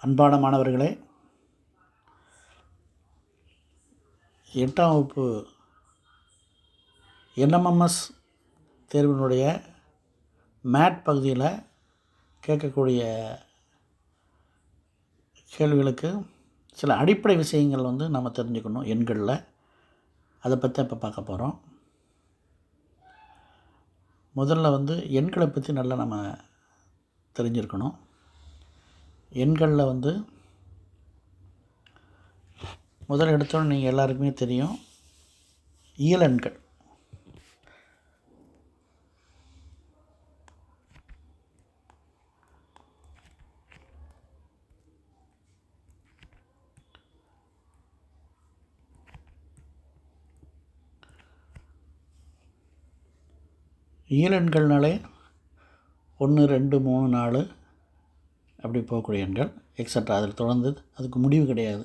அன்பான மாணவர்களே, 8ஆம் வகுப்பு என்எம்எம்எஸ் தேர்வினுடைய மேட் பகுதியில் கேட்கக்கூடிய கேள்விகளுக்கு சில அடிப்படை விஷயங்கள் நம்ம தெரிஞ்சுக்கணும். எண்களில் அதை பற்றி இப்போ பார்க்க போகிறோம். முதல்ல எண்களை பற்றி நல்லா நம்ம தெரிஞ்சிருக்கணும். எண்களில் முதல் எடுத்தோன்னு நீங்கள் எல்லாருக்குமே தெரியும், இயல் எண்கள். இயல் எண்கள்னாலே 1, 2, 3, 4 அப்படி போகக்கூடிய எண்கள் எக்ஸட்ரா. அதில் தொடர்ந்து அதுக்கு முடிவு கிடையாது.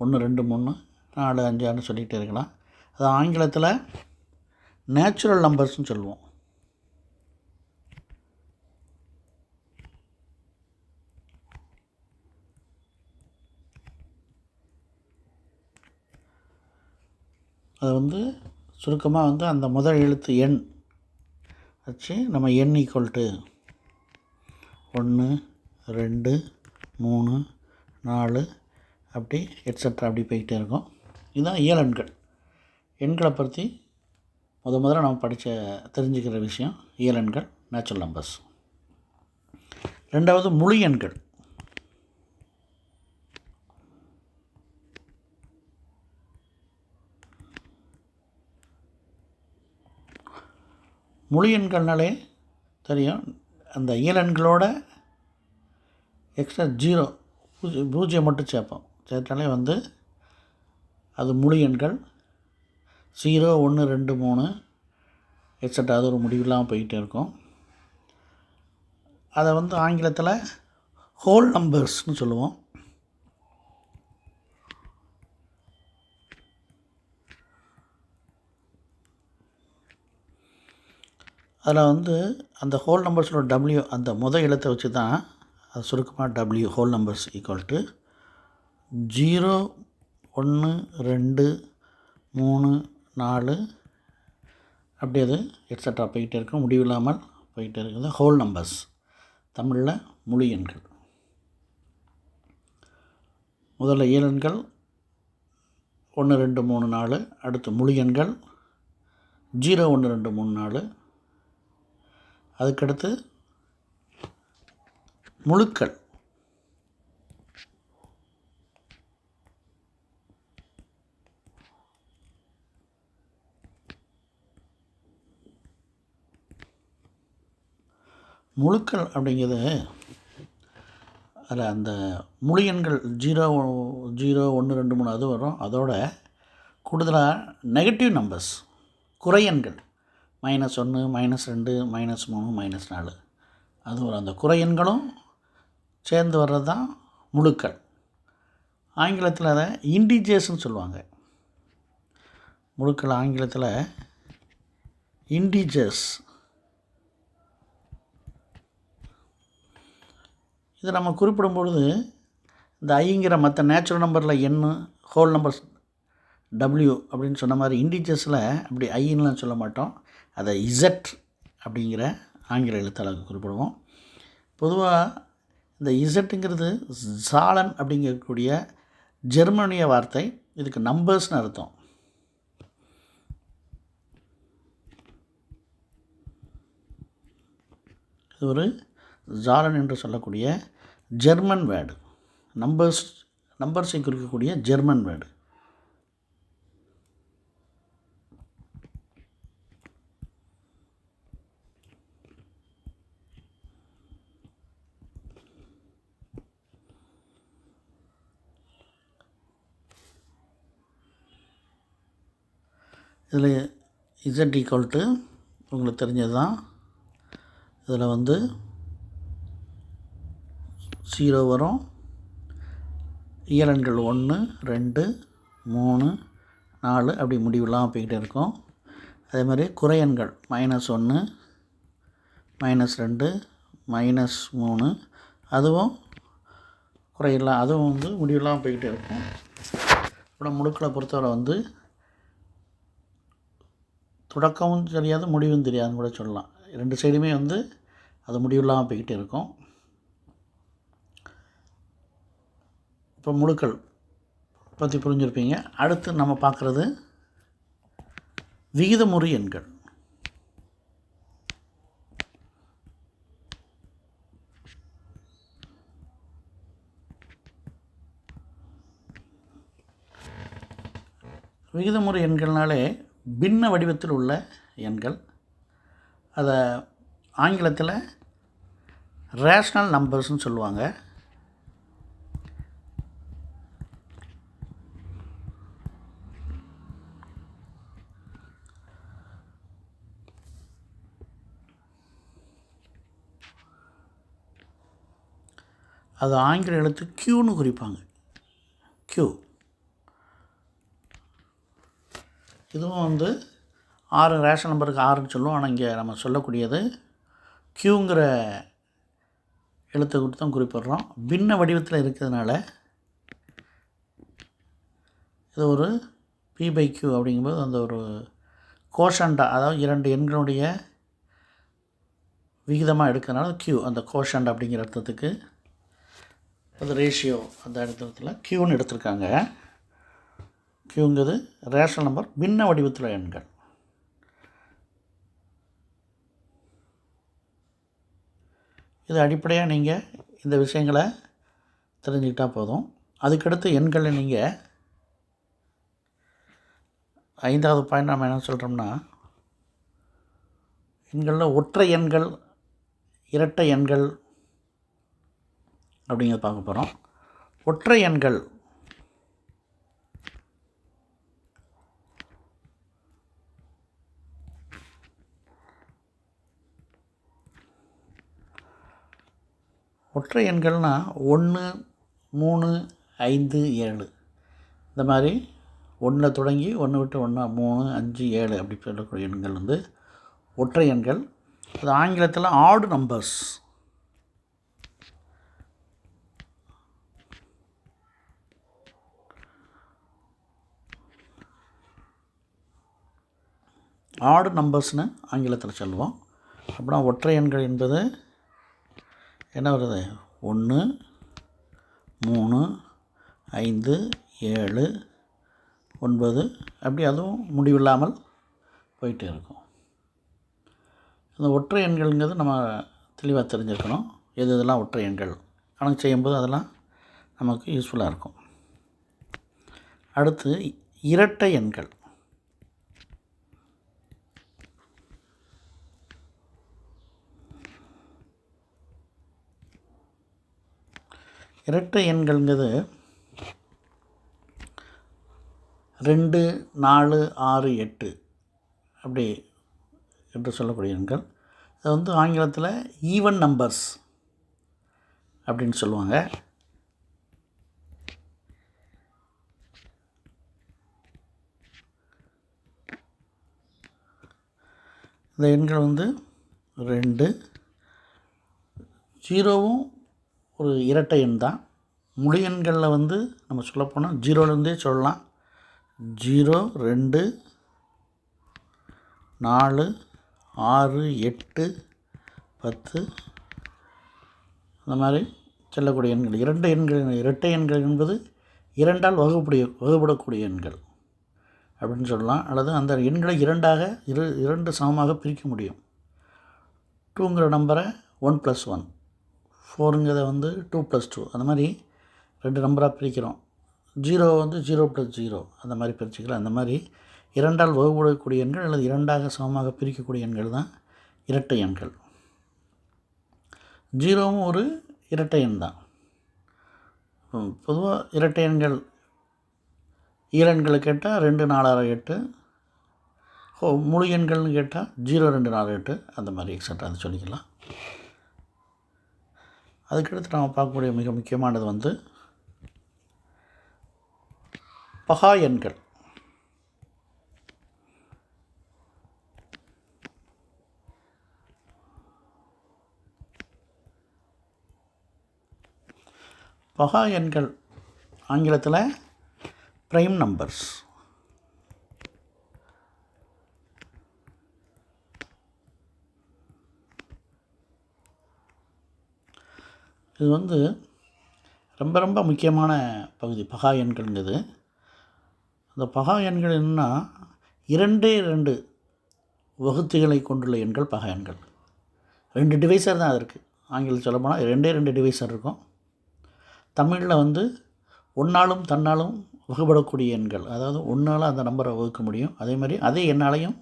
1, 2, 3, 4, 5, 6 சொல்லிகிட்டே இருக்கலாம். அது ஆங்கிலத்தில் நேச்சுரல் நம்பர்ஸ்னு சொல்லுவோம். அது சுருக்கமாக அந்த முதல் எழுத்து எண் வச்சு நம்ம எண் ஈக்குவல் டு 1, 2, 3, 4 அப்படி எட்ஸட்ரா அப்படி போய்கிட்டே இருக்கும். இதுதான் இயல் எண்கள். எண்களை பற்றி முதல்ல நம்ம தெரிஞ்சுக்கிற விஷயம் இயல் எண்கள், நேச்சுரல் நம்பர்ஸ். ரெண்டாவது முழு எண்கள். முழு எண்கள்னாலே தெரியும், அந்த இயல் எண்களோட எக்ஸ்ட்ரா 0 பூஜ்ஜியம் மட்டும் சேர்ப்போம். சேர்த்தாலே அது முழு எண்கள். 0, 1, 2, 3 எக்ஸட்ரா அது ஒரு முடிவில்லாமல் போய்கிட்டே இருக்கும். அதை ஆங்கிலத்தில் ஹோல் நம்பர்ஸ்னு சொல்லுவோம். அதில் அந்த ஹோல் நம்பர்ஸோட டபிள்யூ, அந்த முதல் எழுத்தை வச்சு தான் அது சுருக்கமாக W whole numbers equal to 0, 1, 2, 3, 4 அப்படி அது எட்ஸட்ரா போய்கிட்டே இருக்கும், முடிவில்லாமல் போய்கிட்டே இருக்குது. ஹோல் நம்பர்ஸ், தமிழில் முழு எண்கள். முதல்ல இயல் எண்கள் 1, 2, 3, 4. அடுத்து முழு எண்கள் 0, 1, 2, 3, 4. அதுக்கடுத்து முழுக்கள். முழுக்கள் அப்படிங்கிறது அதில் அந்த முழு எண்கள் 0, 1, 2, 3 அது வரும். அதோட கூடுதலாக நெகட்டிவ் நம்பர்ஸ், குறை எண்கள் -1, -2, -3, -4 அது ஒரு அந்த குறை எண்களும் சேர்ந்து வர்றது தான் முழுக்கள். ஆங்கிலத்தில் அதை இன்டிஜர்ஸ்ன்னு சொல்லுவாங்க. முழுக்கள் ஆங்கிலத்தில் இன்டிஜர்ஸ். இதை நம்ம குறிப்பிடும்பொழுது இந்த ஐங்கிற மற்ற நேச்சுரல் நம்பரில் எண், ஹோல் நம்பர்ஸ் டபிள்யூ அப்படின்னு சொன்ன மாதிரி இன்டிஜர்ஸில் அப்படி ஐன்னுலாம் சொல்ல மாட்டோம். அதை இசட் அப்படிங்கிற ஆங்கில எழுத்தாளருக்கு குறிப்பிடுவோம். பொதுவாக இந்த இசட்டுங்கிறது சாலன் அப்படிங்கக்கூடிய ஜெர்மனிய வார்த்தை. இதுக்கு நம்பர்ஸ்னு அர்த்தம். இது ஒரு ஜாலன் என்று சொல்லக்கூடிய ஜெர்மன் வேர்டு. நம்பர்ஸை குறிக்கக்கூடிய ஜெர்மன் வேர்டு. இதில் இசட் ஈக்குவல் டு உங்களுக்கு தெரிஞ்சது தான். இதில் 0 வரும். இயல் எண்கள் 1, 2, 3, 4 அப்படி முடிவில்லாமல் போய்கிட்டே இருக்கும். அதே மாதிரி குறை எண்கள் -1, -2, -3 அதுவும் குறையெல்லாம் அதுவும் வந்து முடிவில்லாமல் போய்கிட்டே இருக்கும். அப்புறம் முழுக்களை பொறுத்தவரை வந்து தொடக்கமும் தெரியாது முடிவும் தெரியாதுன்னு கூட சொல்லலாம். 2 சைடுமே வந்து அது முடிவில்லாமல் போய்கிட்டே இருக்கும். இப்போ முழுக்கள் பற்றி புரிஞ்சுருப்பீங்க. அடுத்து நம்ம பார்க்குறது விகிதமுறு எண்கள். விகிதமுறு எண்கள்னாலே பின்ன வடிவத்தில் உள்ள எண்கள். அதை ஆங்கிலத்தில் ரேஷ்னல் நம்பர்ஸ்னு சொல்லுவாங்க. அது ஆங்கில எழுத்து க்யூன்னு குறிப்பாங்க. க்யூ. இதுவும் வந்து 6 ரேஷனல் நம்பருக்கு 6ன்னு சொல்லுவோம். ஆனால் இங்கே நம்ம சொல்லக்கூடியது க்யூங்கிற எழுத்தை கொடுத்து தான் குறிப்பிட்றோம். பின்ன வடிவத்தில் இருக்கிறதுனால இது ஒரு P/Q அப்படிங்கும்போது அந்த ஒரு கோஷண்டா, அதாவது 2 எண்களுடைய விகிதமாக எடுக்கிறதுனால க்யூ அந்த கோஷண்ட் அப்படிங்கிற அர்த்தத்துக்கு அது ரேஷியோ அந்த இடத்துல க்யூன்னு எடுத்திருக்காங்க. க்யூங்கிறது ரேஷனல் நம்பர் பின்ன வடிவத்தில் எண்கள். இது அடிப்படையாக நீங்கள் இந்த விஷயங்களை தெரிஞ்சுக்கிட்டால் போதும். அதுக்கடுத்து எண்களை நீங்கள் 5வது பாயிண்ட் நம்ம என்ன சொல்கிறோம்னா, எண்களில் ஒற்றை எண்கள், இரட்டை எண்கள் அப்படிங்கிறத பார்க்க போகிறோம். ஒற்றை எண்கள் ஒற்றை எண்கள்னால் 1, 3, 5, 7 இந்த மாதிரி 1 தொடங்கி 1 விட்டு 1, 3, 5, 7 அப்படி சொல்லக்கூடிய எண்கள் வந்து ஒற்றை எண்கள். அது ஆங்கிலத்தில் ஆட் நம்பர்ஸ். ஆட் நம்பர்ஸ்னு ஆங்கிலத்தில் சொல்லுவோம். அப்படின்னா ஒற்றை எண்கள் என்பது என்ன வருது? 1, 3, 5, 7, 9 அப்படி அதுவும் முடிவில்லாமல் போயிட்டே இருக்கும். இந்த ஒற்றை எண்கள்ங்கிறது நம்ம தெளிவாக தெரிஞ்சுக்கணும். எது இதெல்லாம் ஒற்றை எண்கள் கணக்கு செய்யும்போது அதெல்லாம் நமக்கு யூஸ்ஃபுல்லாக இருக்கும். அடுத்து இரட்டை எண்கள். இரட்டை எண்கள்ங்கிறது 2, 4, 6, 8 அப்படி என்று சொல்லக்கூடிய எண்கள். அது வந்து ஆங்கிலத்தில் ஈவன் நம்பர்ஸ் அப்படின்னு சொல்லுவாங்க. இந்த எண்கள் வந்து 2, 0வும் ஒரு இரட்டை எண் தான். முழு எண்களில் வந்து நம்ம சொல்லப்போனால் 0லேருந்தே சொல்லலாம். 0, 2, 4, 6, 8, 10 அந்த மாதிரி செல்லக்கூடிய எண்கள். இரட்டை எண்கள் என்பது 2ஆல் வகுப்படக்கூடிய எண்கள் அப்படின்னு சொல்லலாம். அல்லது அந்த எண்களை இரண்டு சமமாக பிரிக்க முடியும். 2ங்கிற நம்பரை 1 + 1, 4ங்கிறத வந்து 2 + 2 அந்த மாதிரி 2 நம்பராக பிரிக்கிறோம். 0 வந்து 0 + 0 அந்த மாதிரி பிரிச்சுக்கலாம். அந்த மாதிரி 2ஆல் வகுப்படக்கூடிய எண்கள் அல்லது 2ஆக சமமாக பிரிக்கக்கூடிய எண்கள் தான் இரட்டை எண்கள். 0வும் ஒரு இரட்டை எண் தான். பொதுவாக இரட்டை எண்கள் ஈரெண்களை கேட்டால் 2, 4, 6, 8. முழு எண்கள்னு கேட்டால் 0, 2, 4, 8 அந்த மாதிரி எக்ஸட்ரா அது சொல்லிக்கலாம். அதுக்கடுத்து நாம் பார்க்கக்கூடிய மிக முக்கியமானது வந்து பகா எண்கள். பகா எண்கள் ஆங்கிலத்தில் ப்ரைம் நம்பர்ஸ். இது ரொம்ப ரொம்ப முக்கியமான பகுதி பகா எண்கள்ங்கிறது. அந்த பகா எண்கள் என்னென்னா 2 வகுத்திகளை கொண்டுள்ள எண்கள் பகா எண்கள். 2 டிவைசர் தான் அது இருக்குது. ஆங்கிலத்தில் சொல்ல போனால் 2 டிவைசர் இருக்கும். தமிழில் ஒன்றாலும் தன்னாலும் வகுபடக்கூடிய எண்கள், அதாவது ஒன்றால் அந்த நம்பரை வகுக்க முடியும், அதே மாதிரி அதே எண்ணாலையும்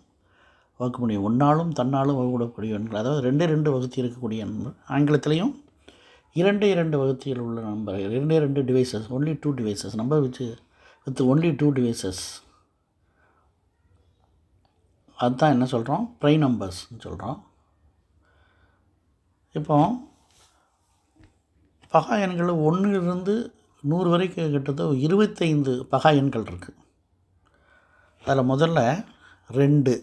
வகுக்க முடியும். ஒன்றாலும் தன்னாலும் வகுபடக்கூடிய எண்கள், அதாவது 2 வகுத்தி இருக்கக்கூடிய எண்கள். ஆங்கிலத்திலையும் 2 வகுத்திகள் உள்ள number, 2 devices, only 2 devices, number with only 2 devices. அதுதான் என்ன சொல்கிறோம், ப்ரைம் நம்பர்ஸ்ன்னு சொல்கிறோம். இப்போ பகா எண்கள் 1லிருந்து 100 வரைக்கும் கிட்டத்தட்ட 25 பகா எண்கள் இருக்குது. அதில் முதல்ல 2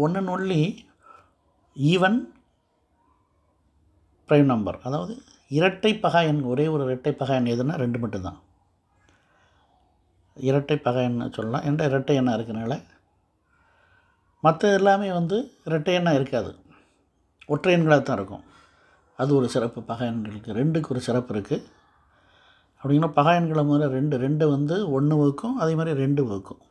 one and only even prime number, அதாவது இரட்டை பகா எண். ஒரே ஒரு இரட்டை பகா எண் எதுனா 2 மட்டும்தான் இரட்டை பகா எண்ணை சொல்லலாம். என்ற இரட்டை எண்ணாக இருக்கிறனால மற்ற எல்லாமே இரட்டை எண்ணாக இருக்காது, ஒற்றை எண்களாக தான் இருக்கும். அது ஒரு சிறப்பு பகா எண்களுக்கு. 2க்கு ஒரு சிறப்பு இருக்குது. அப்படின்னா பகா எண்களை முதல்ல 2 1 வகுக்கும், அதே மாதிரி 2 வகுக்கும்.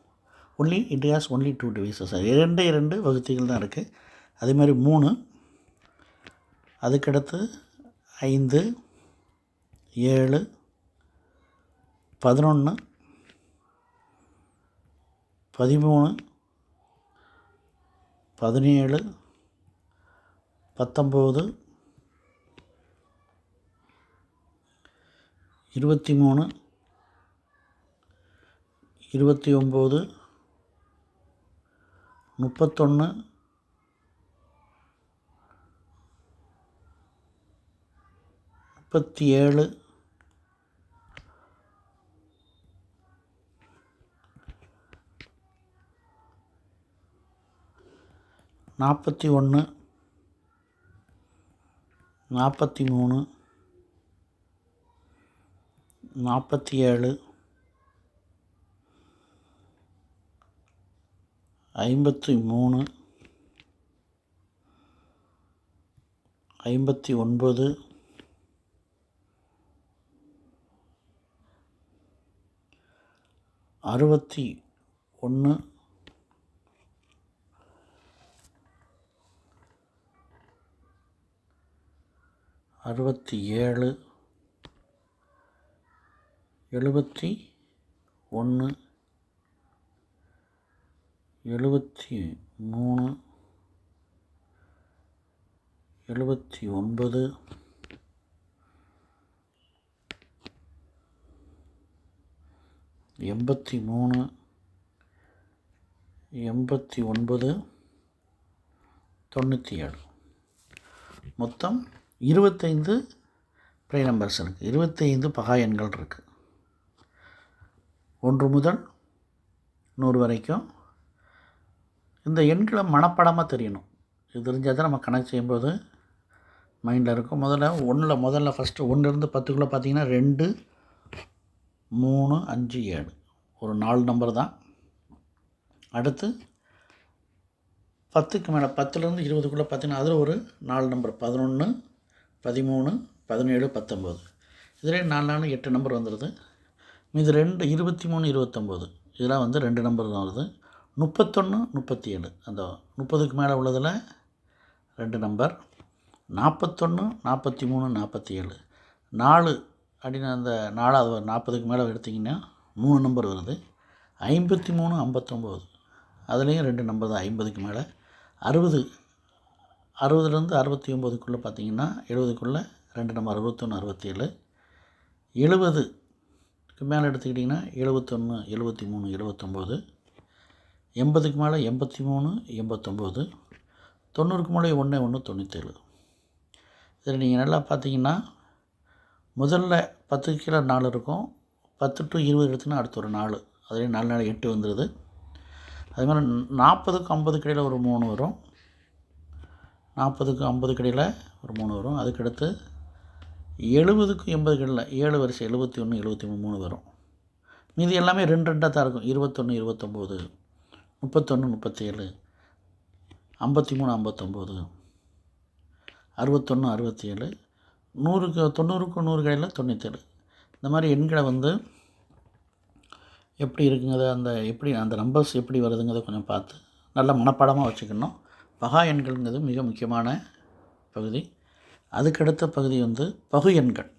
It has only 2 devices. 2 வகுத்திகள் தான் இருக்குது. அதே மாதிரி 3, அதுக்கடுத்து 5, 7, 11, 13, 17, 19, 23, 29, 31, 37, 41, 43, 47, 53, 59, 61, 67, 71, 73, 79, 83, 89, 97. மொத்தம் 25 ப்ரைம் நம்பர்ஸ் இருக்குது. 25 பகா எண்கள் இருக்குது. 1 முதல் 100 வரைக்கும். இந்த எண்களை மனப்பாடமாக தெரியணும். இது தெரிஞ்சால் தான் நம்ம கணக்கு செய்யும்போது மைண்டில் இருக்கும். முதல்ல ஃபஸ்ட்டு 1லேருந்து 10க்குள்ளே பார்த்தீங்கன்னா 2, 3, 5, 7 ஒரு 4 நம்பர் தான். அடுத்து 10க்கு மேலே 10லேருந்து 20க்குள்ளே பார்த்தீங்கன்னா அதில் ஒரு 4 நம்பர், 11, 13, 17, 19. இதிலே 4 8 நம்பர் வந்துடுது. இது 2, 23, 29 இதெல்லாம் 2 நம்பர் தான் வருது. 31, 37 அந்த 30க்கு மேலே உள்ளதில் 2 நம்பர். 41, 43, 47 4 அப்படின்னு அந்த 4வது 40க்கு மேலே எடுத்திங்கன்னா 3 நம்பர் வருது. 53, 59 அதுலேயும் 2 நம்பர் தான் 50க்கு மேலே. 60லேருந்து 69க்குள்ளே பார்த்தீங்கன்னா 70க்குள்ளே 2 நம்பர் 61, 67. 70க்கு மேலே எடுத்துக்கிட்டிங்கன்னா 71, 73, 79. 80க்கு மேலே 83, 89. 90க்கு மேலே 1, 97. இதில் நீங்கள் நல்லா பார்த்தீங்கன்னா முதல்ல 10க்கு கீழே 4 இருக்கும். 10 to 20 எடுத்துன்னா அடுத்து ஒரு 4, அதுலேயே 4 8 வந்துடுது. அதே மாதிரி 40க்கும் 50க்கு இடையில் ஒரு 3 வரும். 40க்கும் 50க்கு இடையில் ஒரு 3 வரும். அதுக்கடுத்து 70க்கும் 80களில் 7 வரிசை 71 73 வரும். மீதி எல்லாமே 2 2 தான் இருக்கும். 21 29, 31 37, 53 59, 61 67, 100க்கு 90க்கும் 100 கடையில் 97. இந்த மாதிரி எண்களை வந்து எப்படி இருக்குங்கிறத அந்த நம்பர்ஸ் எப்படி வருதுங்கிறத கொஞ்சம் பார்த்து நல்ல மனப்பாடமாக வச்சுக்கணும். பகா எண்கள்ங்கிறது மிக முக்கியமான பகுதி. அதுக்கடுத்த பகுதி வந்து பகு எண்கள்.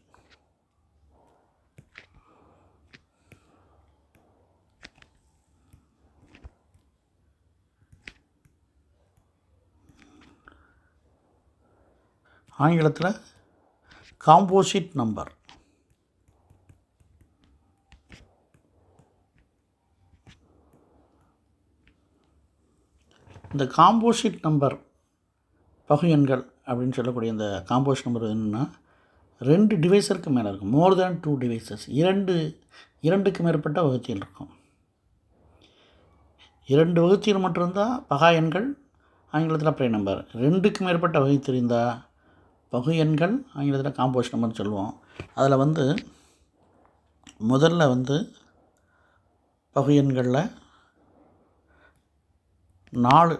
ஆங்கிலத்தில் காம்போசிட் நம்பர். இந்த காம்போசிட் நம்பர் பகு எண்கள் அப்படின்னு சொல்லக்கூடிய இந்த காம்போசிட் நம்பர் என்னென்னா 2 டிவைஸருக்கு மேலே இருக்கும். மோர் தேன் 2 டிவைசஸ். 2க்கு மேற்பட்ட வகுத்தியில் இருக்கும். 2 வகுத்தியில் மட்டும் இருந்தால் பகா எண்கள், ஆங்கிலத்தில் ப்ரைம் நம்பர். 2க்கு மேற்பட்ட வகுத்தி இருந்தால் பகு எண்கள், ஆங்கிலத்தில் காம்போசிட் நம்பர்னு சொல்லுவோம். அதில் வந்து முதல்ல வந்து பகு எண்களில் 4,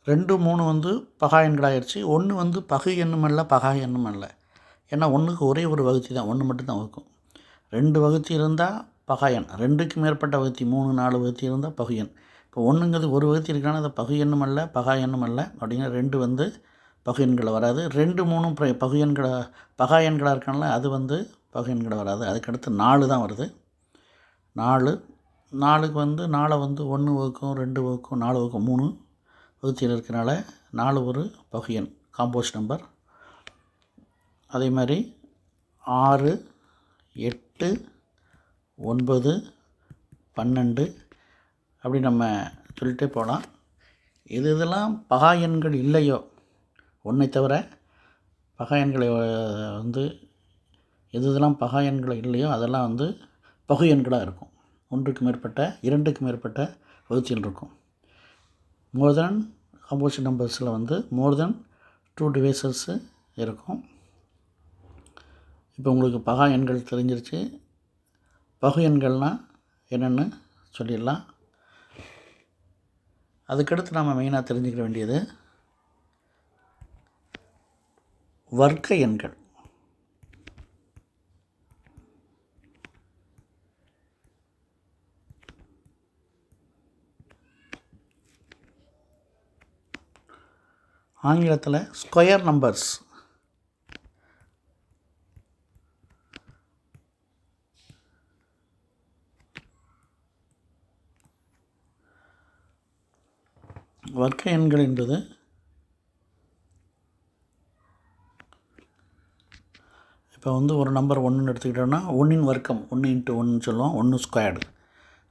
2 3 வந்து பகா எண்களாகிடுச்சு. 1 வந்து பகு எண்ணும் அல்ல, பகா எண்ணும் அல்ல. ஏன்னா 1க்கு ஒரே ஒரு வகுத்தி தான், 1 மட்டும்தான் வகுக்கும். 2 வகுத்தி இருந்தால் பகா எண், 2க்கு மேற்பட்ட வகுத்தி 3 4 வகுத்தி இருந்தால் பகு எண். இப்போ 1ங்கிறது ஒரு வகுத்தி இருக்கான அது பகு எண்ணும் அல்ல, பகா எண்ணும் அல்ல. அப்படிங்கிற 2 வந்து பகு எண்களை வராது. 2 3 பகு எண்களை பகா எண்களாக இருக்கானல அது வந்து பகு எண்களை வராது. அதுக்கடுத்து 4 தான் வருது. 4க்கு வந்து 4 வந்து 1 வகுக்கும், 2 வகுக்கும், 4 வகுக்கும், 3 வகுத்தியில் இருக்கிறனால 4 ஒரு பகு எண், காம்போசிட் நம்பர். அதே மாதிரி 6 8 9 12 அப்படி நம்ம சொல்லிட்டே போகலாம். இதெல்லாம் பகா எண்கள் இல்லையோ, 1ஐ தவிர பகா எண்களை வந்து இதெல்லாம் பகா எண்கள் இல்லையோ அதெல்லாம் வந்து பகு எண்களாக இருக்கும். 1க்கு மேற்பட்ட 2க்கு மேற்பட்ட வகுத்தியில் இருக்கும். மோர் தென் காம்போசிட் நம்பர்ஸில் வந்து மோர் தென் 2 டிவைசஸ்ஸு இருக்கும். இப்போ உங்களுக்கு பகா எண்கள் தெரிஞ்சிருச்சு. பகு எண்கள்னால் என்னென்னு சொல்லிடலாம். அதுக்கடுத்து நாம் மெயினாக தெரிஞ்சுக்க வேண்டியது வர்க்க எண்கள். ஆங்கிலத்தில் ஸ்கொயர் நம்பர்ஸ். வர்க்க எண்கள் என்பது இப்போ வந்து ஒரு நம்பர் 1ன்னு எடுத்துக்கிட்டோன்னா 1ன் வர்க்கம் 1 × 1ன்னு சொல்லுவோம். 1 ஸ்கொயர்டு.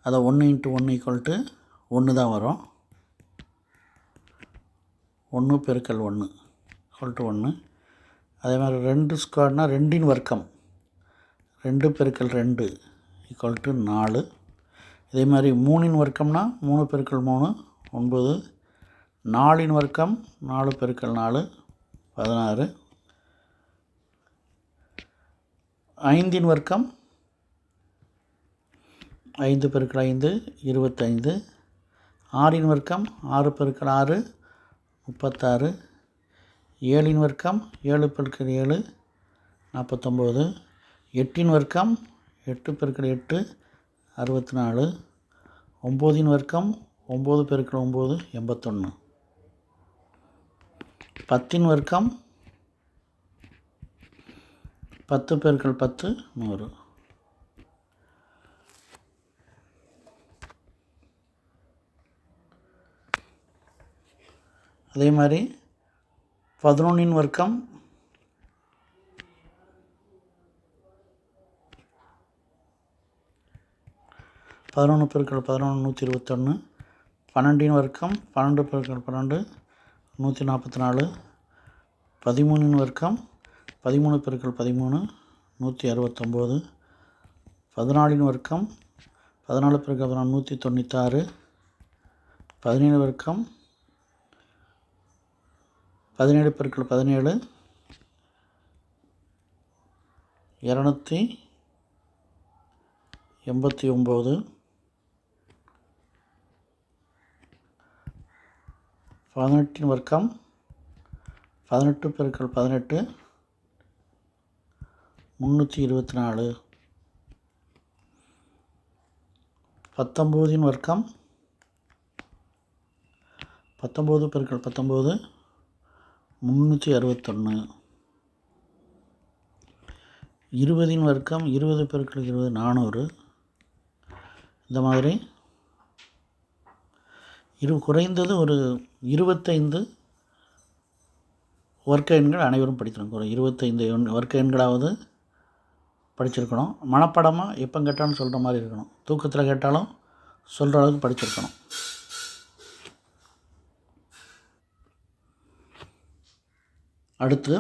அதை 1 × 1 = 1 தான் வரும். 1 × 1 = 1. அதே மாதிரி 2 ஸ்கொயர்னால் 2ன் வர்க்கம் 2 × 2 = 4. இதே மாதிரி 3ன் வர்க்கம்னா 3 × 3 9. 4ன் வர்க்கம் 4 × 4 16. 5ன் வர்க்கம் 5 × 5 25. 6ன் வர்க்கம் 6 × 6 36. 7ன் வர்க்கம் 7 × 7 49. 8ன் வர்க்கம் 8 × 8 64. 9ன் வர்க்கம் 9 × 9 81. 10ன் வர்க்கம் 10 × 10 100. அதே மாதிரி 11ன் வர்க்கம் 11 × 11 121. 12ன் வர்க்கம் 12 × 12 144. 13ன் வர்க்கம் 13 × 13 169. 14ன் வர்க்கம் 14 × 14 196. 17 வர்க்கம் 17 பெருக்கல் 17 289. 18 வர்க்கம் 18 பெருக்கல் 18 324. 19 வர்க்கம் 19 பெருக்கல் 19 361. 20 வர்க்கம் 20 பெருக்கல் 20 400. இந்த மாதிரி குறைந்தது ஒரு 25 வர்க்க எண்கள் அனைவரும் படிக்கணும். ஒரு 25 வர்க்க எண்களாவது படிச்சிருக்கணும். மனப்படமாக எப்போ கேட்டாலும் சொல்கிற மாதிரி இருக்கணும். தூக்கத்தில் கேட்டாலும் சொல்கிற அளவுக்கு படிச்சிருக்கணும். அடுத்து